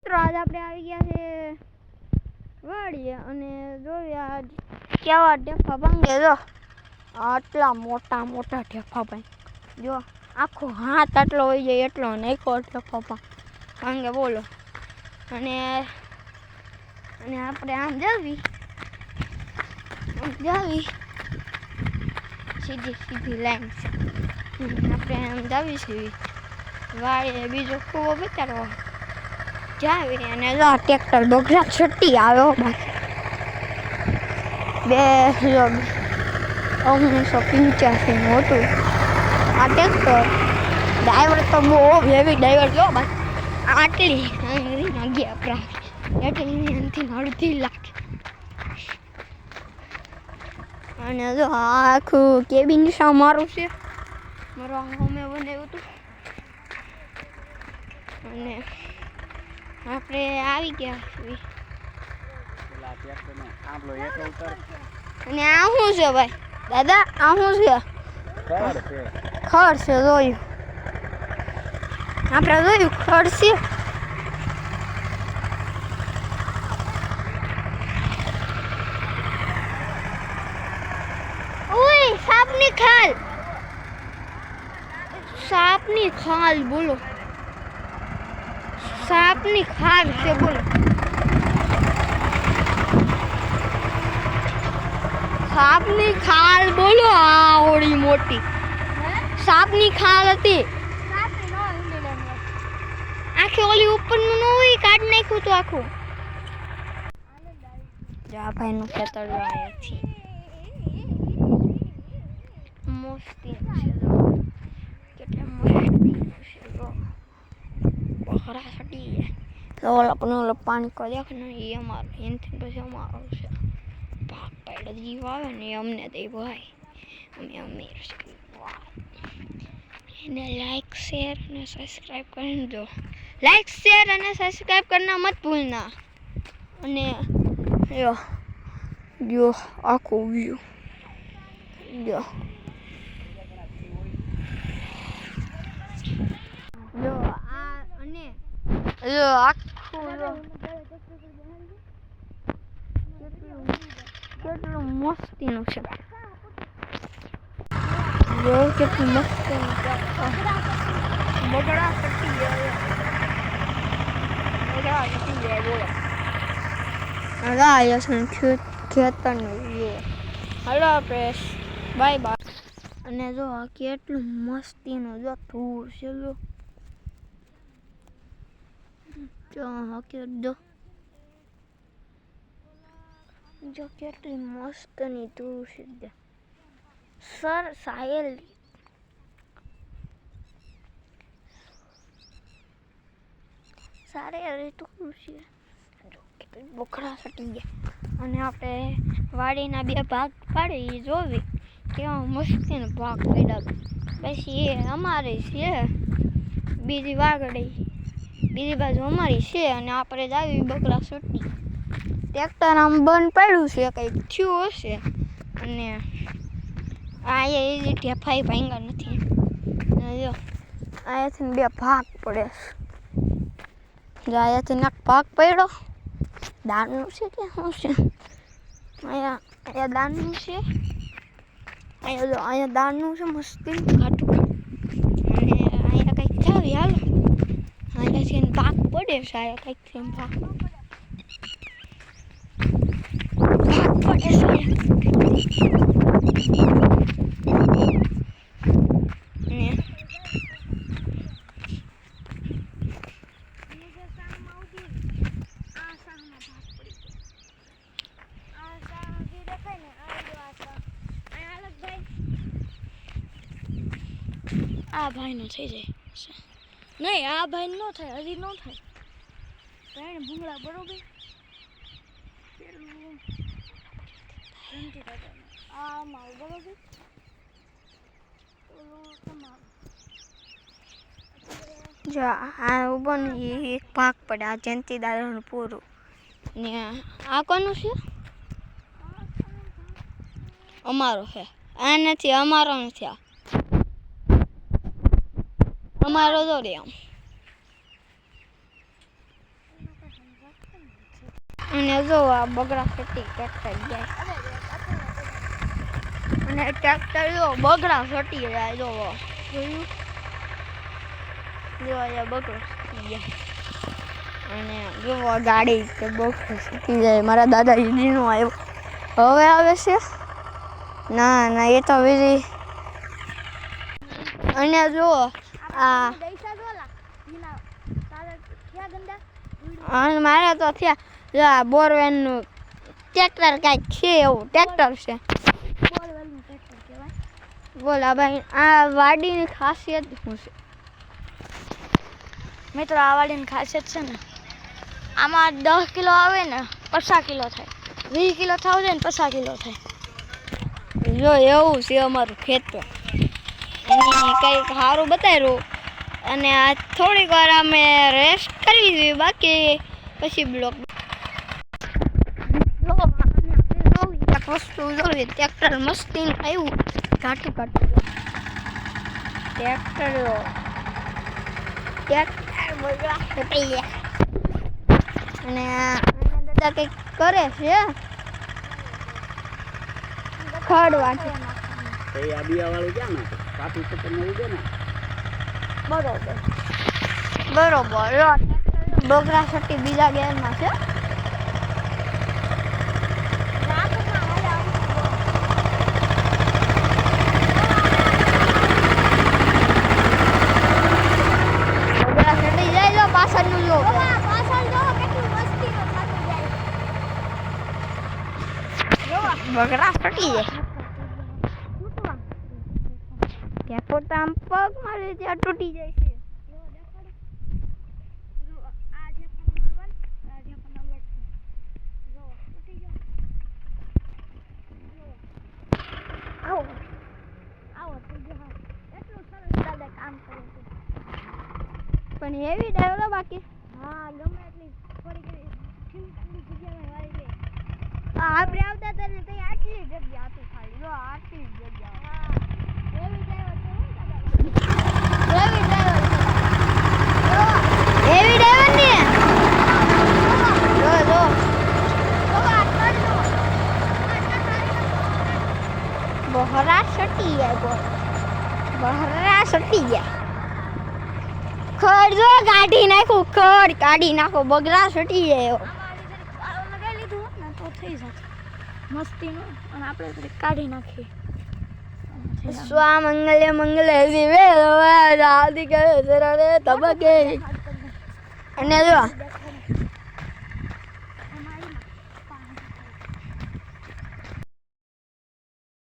મિત્રો આજ આપણે આવી ગયા છે વાડીએ અને જોઈએ આજ કેવા ઢેફા ભાંગે. જો આટલા મોટા મોટા ઢેફા ભાંગે. જો આખો હાથ આટલો હોય જાય એટલો નાખો ઢેફા ભાંગે બોલો. અને આપણે આમ જાવી સીધી લાઈન છે. આપણે આમ જાવી છીએ વાળીએ બીજો કૂવો બતાડવો જાવી અને જો ટ્રેક્ટર બગડા છટી આવ્યો બાકી 1985 નું હતું આ ટ્રેક્ટર. ડ્રાઈવર તો બહુ હેવી ડ્રાઈવર જો બાકી આટલી ગયા આપણા એટલી અડધી લાખ. અને જો આખું કેબિન શા મારું છે મારું અમે બનાવ્યું હતું. અને આપણે આવી ગયા અને આ શું છે ભાઈ દાદા? આ શું છે? ખડ છે. જોયું આપણે જોયું ખડ છે. સાપની ખાલ બોલો. સાપની ખાલ છે બોલો. સાપની ખાલ બોલો. આ ઓળી મોટી સાપની ખાલ હતી. આખી ઓલી ઉપરનું ન હોય કાઢી નાખ્યું તો આખું. જા ભાઈ નું ખેતર આવ્યા છે. મસ્તી છે કેટલા મસ્તી છે. બકરા છટી ઓલો પાણી કર્યા કે નહીં એ અમારું એનાથી પછી અમારું છે. ભાગ પાડે જીવ આવે ને અમને દે ભાઈ અમે અમીર છીએ. એને લાઈક શેર અને સબસ્ક્રાઈબ કરી દો. લાઈક શેર અને સબસ્ક્રાઈબ करना मत भूलना. અને જો આખું વ્યૂ જો આ અને જો આખું કેટલું મસ્તીનું છે. જો કેટલું મસ્તીનું છે. બગડા કટી જાય બોલો. ખેતરનું વ્યૂ. હલો આપણે બાય બાય. અને જો આ કેટલું મસ્તીનું જો ધૂળ છે. જો કેટલી મસ્તની ધૂળ છે. સર સાયલ સારે ધૂળ છે. બોખડા સટી ગયા. અને આપણે વાડીના 2 ભાગ પાડી જોવી કેવા મસ્તીનો ભાગ પડ્યા. પછી એ અમારી છે બીજી વાગડી બીજી બાજુ અમારી છે. અને આપણે જ આવી બકરા સટી. ટ્રેક્ટર આમ બંધ પડ્યું છે કંઈક થયું હશે. અને આ એ ઢેફાઈ ભાંગા નથી. જો અહીંયાથી 2 ભાગ પડે છે. જો અહીંયાથી એક ભાગ પડ્યો દાનનું છે કે શું છે? અહીંયા દાનનું છે. અહીંયા દાનનું છે મસ્તી ઘાટું. અને અહીંયા કંઈક જાવી હાલો અહીંયાથી ભાગ પડે છે. અહીંયા કંઈક ભાગ પડે છે. આ ભાઈ નો થઈ જાય નહીં. આ ભાઈ નો થાય હજી ન થાય. ત્રણ ભૂંગળા બરોબર. આમાં બરોબર જો આ ઉભો ને એક ભાગ પડે. આ જયંતિ દાદાનું પૂરું. ને આ કોનું છે? અમારો છે. આ નથી અમારો નથી. આ અમારો દોરી આમ અને જો આ બગડા સટી ટ્રેક્ટર જાય અને ટ્રેક્ટર જો બગડા સટી જાય જો જોયું જો આ બગડો સટી જાય અને જો આ ગાડી કે બગડો સટી જાય મારા દાદાજીનો આવ્યો હવે આવે છે ના ના એ તો બીજી અને જો આ અને મારે તો થયા જો આ બોરવેલનું ટ્રેક્ટર કાંઈક છે એવું ટ્રેક્ટર છે બોલ આ ભાઈ આ વાડીની ખાસિયત શું છે મિત્રો આ વાડીની ખાસિયત છે ને આમાં 10 કિલો આવે ને 50 કિલો થાય 20 કિલો થાવ જાય ને 50 કિલો થાય જો એવું છે અમારું ખેતર અને કંઈક સારું બતાવ્યું અને આ થોડીક વાર અમે રેસ્ટ કરવી જોઈએ બાકી પછી બ્લોક એક વસ્તુ જોઈ ટ્રેક્ટર મસ્તી આવ્યું ઘાટું ટ્રેક્ટર બગડા ફૂટી ગયા અને દાદા કંઈક કરે છે ખડ વાટે આ બિયાવાળું ક્યાં નાખે કાપી તો તમે ઉગે ને બરોબર બગડા સટી બીજા ગેરમાં છે બગડા સટી જાય જો પાછળનું જો બગડા સટી જાય ત્યાં પોતા આમ પગ મારે ત્યાં તૂટી જાય છે પણ એવી ડેવલપ બાકી હા ગમે એટલી થોડી જગ્યામાં વાળી દે આપણે આવતા હતા ને ત્યાં આટલી જગ્યા હતી ખાલી જો આટલી જગ્યા એવી ડ્રાઈવર છે એવી ડ્રાઈવર ને જો બહરા સટી જાય બહરા સટી જાય ખડ જો કાઢી નાખું ખડ કાઢી નાખો બગડા સટી જાય લગાવી લીધું હોત ને તો થઈ જાત મસ્તીનું અને આપણે થોડી કાઢી નાખીએ સ્વામંગલ્ય મંગલે શિવે આદિ કરે સરે તબકે અને જો